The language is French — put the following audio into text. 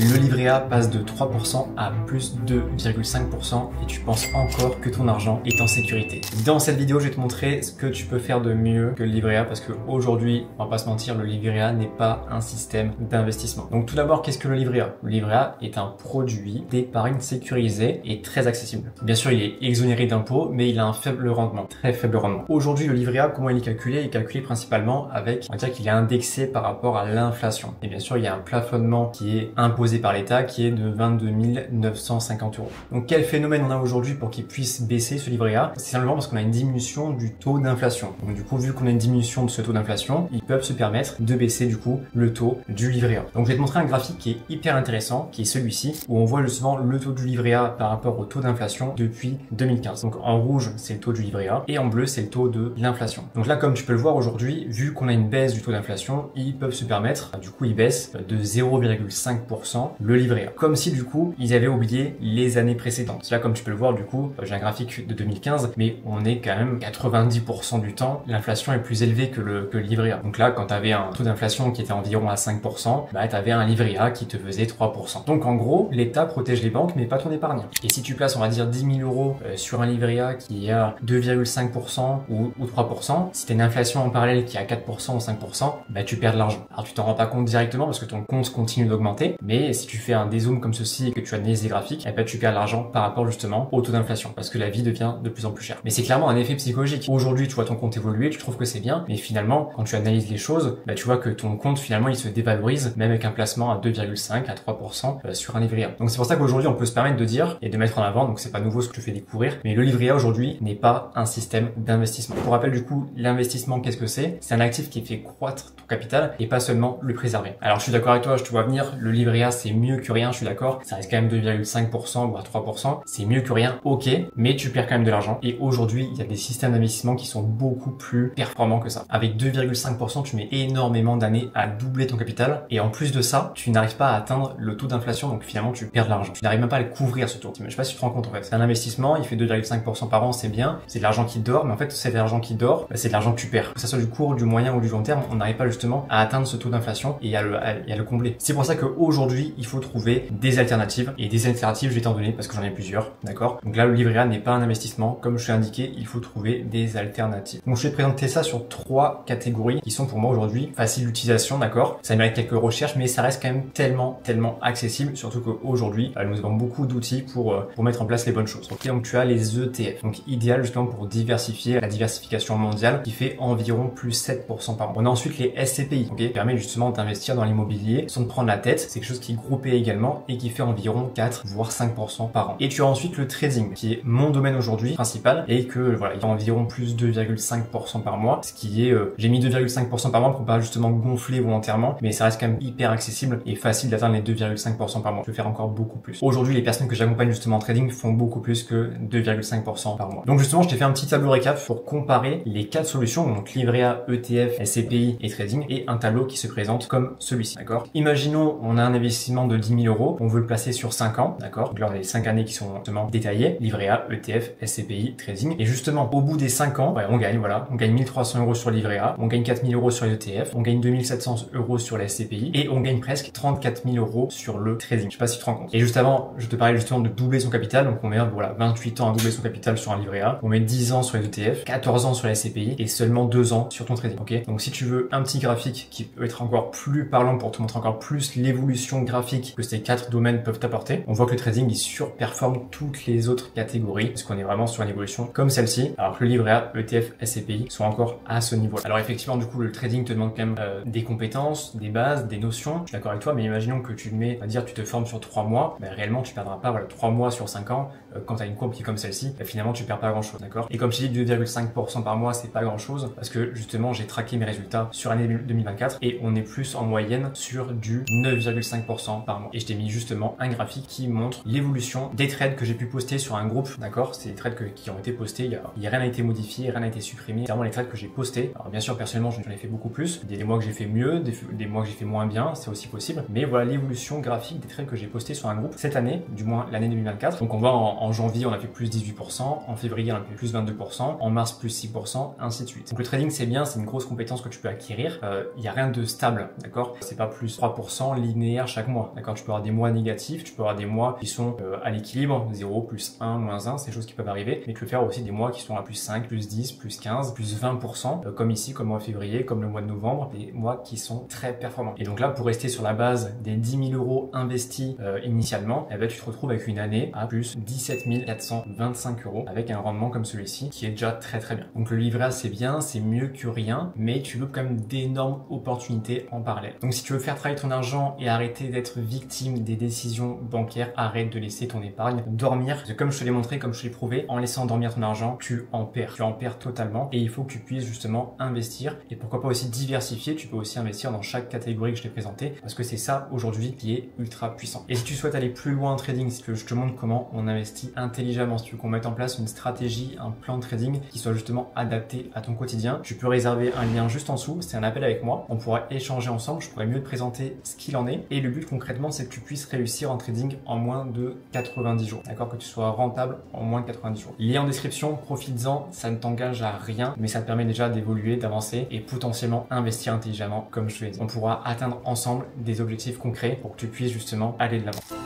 Le livret A passe de 3% à plus 2,5% et tu penses encore que ton argent est en sécurité. Dans cette vidéo, je vais te montrer ce que tu peux faire de mieux que le livret A parce qu'aujourd'hui, on va pas se mentir, le livret A n'est pas un système d'investissement. Donc tout d'abord, qu'est-ce que le livret A? Le livret A est un produit d'épargne sécurisé et très accessible. Bien sûr, il est exonéré d'impôts, mais il a un faible rendement, très faible rendement. Aujourd'hui, le livret A, comment il est calculé? Il est calculé principalement avec, on va dire qu'il est indexé par rapport à l'inflation. Et bien sûr, il y a un plafonnement qui est imposé par l'État qui est de 22 950 euros. Donc quel phénomène on a aujourd'hui pour qu'il puisse baisser ce livret A? C'est simplement parce qu'on a une diminution du taux d'inflation. Donc du coup, vu qu'on a une diminution de ce taux d'inflation, ils peuvent se permettre de baisser du coup le taux du livret A. Donc je vais te montrer un graphique qui est hyper intéressant, qui est celui-ci, où on voit justement le taux du livret A par rapport au taux d'inflation depuis 2015. Donc en rouge, c'est le taux du livret A et en bleu, c'est le taux de l'inflation. Donc là, comme tu peux le voir aujourd'hui, vu qu'on a une baisse du taux d'inflation, ils peuvent se permettre, du coup, ils baissent de 0,5% le livret A. Comme si du coup, ils avaient oublié les années précédentes. Là, comme tu peux le voir, du coup, j'ai un graphique de 2015, mais on est quand même 90% du temps, l'inflation est plus élevée que le livret A. Donc là, quand tu avais un taux d'inflation qui était environ à 5%, bah, tu avais un livret A qui te faisait 3%. Donc en gros, l'État protège les banques, mais pas ton épargne. Et si tu places, on va dire, 10 000 euros sur un livret A qui est à 2,5% ou 3%, si tu as une inflation en parallèle qui est à 4% ou 5%, bah, tu perds de l'argent. Alors tu t'en rends pas compte directement parce que ton compte continue d'augmenter, mais si tu fais un dézoom comme ceci et que tu analyses les graphiques, eh ben, tu perds de l'argent par rapport justement au taux d'inflation parce que la vie devient de plus en plus chère. Mais c'est clairement un effet psychologique. Aujourd'hui, tu vois ton compte évoluer, tu trouves que c'est bien, mais finalement, quand tu analyses les choses, bah, tu vois que ton compte finalement il se dévalorise même avec un placement à 2,5 à 3% sur un livret A. Donc c'est pour ça qu'aujourd'hui on peut se permettre de dire et de mettre en avant, donc c'est pas nouveau ce que je fais découvrir, mais le livret A aujourd'hui n'est pas un système d'investissement. Pour rappel du coup, l'investissement qu'est-ce que c'est? C'est un actif qui fait croître ton capital et pas seulement le préserver. Alors je suis d'accord avec toi, je te vois venir, le livret A c'est mieux que rien, je suis d'accord, ça reste quand même 2,5% voire 3%, c'est mieux que rien, ok, mais tu perds quand même de l'argent et aujourd'hui il y a des systèmes d'investissement qui sont beaucoup plus performants que ça. Avec 2,5% tu mets énormément d'années à doubler ton capital et en plus de ça tu n'arrives pas à atteindre le taux d'inflation, donc finalement tu perds de l'argent, tu n'arrives même pas à le couvrir ce taux. Je sais pas si tu te rends compte en fait, c'est un investissement, il fait 2,5% par an, c'est bien, c'est de l'argent qui dort, mais en fait c'est de l'argent qui dort, c'est de l'argent que tu perds. Que ça soit du court, du moyen ou du long terme, on n'arrive pas justement à atteindre ce taux d'inflation et à le combler. C'est pour ça qu'aujourd'hui il faut trouver des alternatives et des alternatives je vais t'en donner parce que j'en ai plusieurs, d'accord? Donc là le livret A n'est pas un investissement, comme je l'ai indiqué, il faut trouver des alternatives. Donc je vais te présenter ça sur 3 catégories qui sont pour moi aujourd'hui faciles d'utilisation, d'accord? Ça mérite quelques recherches mais ça reste quand même tellement accessible, surtout qu'aujourd'hui nous avons beaucoup d'outils pour mettre en place les bonnes choses. Ok, donc tu as les ETF, donc idéal justement pour diversifier la diversification mondiale qui fait environ plus 7% par an. On a ensuite les SCPI, ok, qui permet justement d'investir dans l'immobilier sans te prendre la tête, c'est quelque chose qui est groupé également et qui fait environ 4 voire 5% par an. Et tu as ensuite le trading qui est mon domaine aujourd'hui principal et que voilà, il fait environ plus 2,5% par mois, ce qui est j'ai mis 2,5% par mois pour pas justement gonfler volontairement, mais ça reste quand même hyper accessible et facile d'atteindre les 2,5% par mois. Je peux faire encore beaucoup plus. Aujourd'hui, les personnes que j'accompagne justement en trading font beaucoup plus que 2,5% par mois. Donc justement, je t'ai fait un petit tableau récap pour comparer les 4 solutions, donc livret A, ETF, SCPI et trading, et un tableau qui se présente comme celui-ci, d'accord? Imaginons, on a un investissement de 10 000 euros, on veut le placer sur 5 ans, d'accord? Donc là, on a les 5 années qui sont justement détaillées, livret A, ETF, SCPI, trading, et justement, au bout des 5 ans, on gagne, voilà, on gagne 1300 euros sur le livret A, on gagne 4 000 euros sur l'ETF, on gagne 2700 euros sur la SCPI, et on gagne presque 34 000 euros sur le trading. Je sais pas si tu te rends compte. Et juste avant, je te parlais justement de doubler son capital, donc on met, voilà, 28 ans à doubler son capital sur un livret A, on met 10 ans sur les ETF, 14 ans sur la SCPI, et seulement 2 ans sur ton trading, ok? Donc si tu veux un petit graphique qui peut être encore plus parlant pour te montrer encore plus l'évolution graphique que ces 4 domaines peuvent t'apporter, on voit que le trading il surperforme toutes les autres catégories parce qu'on est vraiment sur une évolution comme celle-ci, alors que le livret A, ETF, SCPI sont encore à ce niveau. Alors effectivement, du coup, le trading te demande quand même des compétences, des bases, des notions. Je suis d'accord avec toi, mais imaginons que tu le mets, on va dire, tu te formes sur 3 mois, mais réellement tu perdras pas, voilà, 3 mois sur 5 ans. Quand tu as une courbe qui est comme celle-ci, finalement tu perds pas grand chose, d'accord? Et comme je dis, 2,5% par mois, c'est pas grand chose parce que justement j'ai traqué mes résultats sur l'année 2024 et on est plus en moyenne sur du 9,5% par mois. Et je t'ai mis justement un graphique qui montre l'évolution des trades que j'ai pu poster sur un groupe, d'accord? C'est des trades qui ont été postés, il y a rien n'a été modifié, rien n'a été supprimé. C'est vraiment les trades que j'ai postés. Alors bien sûr, personnellement, j'en ai fait beaucoup plus. Il y a des mois que j'ai fait mieux, des mois que j'ai fait moins bien, c'est aussi possible. Mais voilà l'évolution graphique des trades que j'ai postés sur un groupe cette année, du moins l'année 2024. Donc on voit en janvier, on a fait plus 18%, en février, on a fait plus 22%, en mars, plus 6%, ainsi de suite. Donc le trading, c'est bien, c'est une grosse compétence que tu peux acquérir. Il n'y a rien de stable, d'accord? C'est pas plus 3% linéaire chaque chaque mois, d'accord? Tu peux avoir des mois négatifs, tu peux avoir des mois qui sont à l'équilibre, 0, plus 1, moins 1, c'est des choses qui peuvent arriver, mais tu peux faire aussi des mois qui sont à plus 5, plus 10, plus 15, plus 20%, comme ici, comme le mois de février, comme le mois de novembre, des mois qui sont très performants. Et donc là, pour rester sur la base des 10 000 euros investis initialement, eh ben, tu te retrouves avec une année à plus 17 425 euros avec un rendement comme celui-ci qui est déjà très très bien. Donc le livret A, c'est bien, c'est mieux que rien, mais tu veux quand même d'énormes opportunités en parallèle. Donc si tu veux faire travailler ton argent et arrêter d'être victime des décisions bancaires, arrête de laisser ton épargne dormir. Parce que comme je te l'ai montré, comme je te l'ai prouvé, en laissant dormir ton argent, tu en perds totalement et il faut que tu puisses justement investir et pourquoi pas aussi diversifier. Tu peux aussi investir dans chaque catégorie que je t'ai présenté parce que c'est ça aujourd'hui qui est ultra puissant. Et si tu souhaites aller plus loin en trading, si tu veux, je te montre comment on investit intelligemment, si tu veux qu'on mette en place une stratégie, un plan de trading qui soit justement adapté à ton quotidien, tu peux réserver un lien juste en dessous, c'est un appel avec moi, on pourra échanger ensemble, je pourrais mieux te présenter ce qu'il en est et le but concrètement c'est que tu puisses réussir en trading en moins de 90 jours, d'accord, que tu sois rentable en moins de 90 jours. Lien en description, profites-en, ça ne t'engage à rien, mais ça te permet déjà d'évoluer, d'avancer et potentiellement investir intelligemment comme je te l'ai dit. On pourra atteindre ensemble des objectifs concrets pour que tu puisses justement aller de l'avant.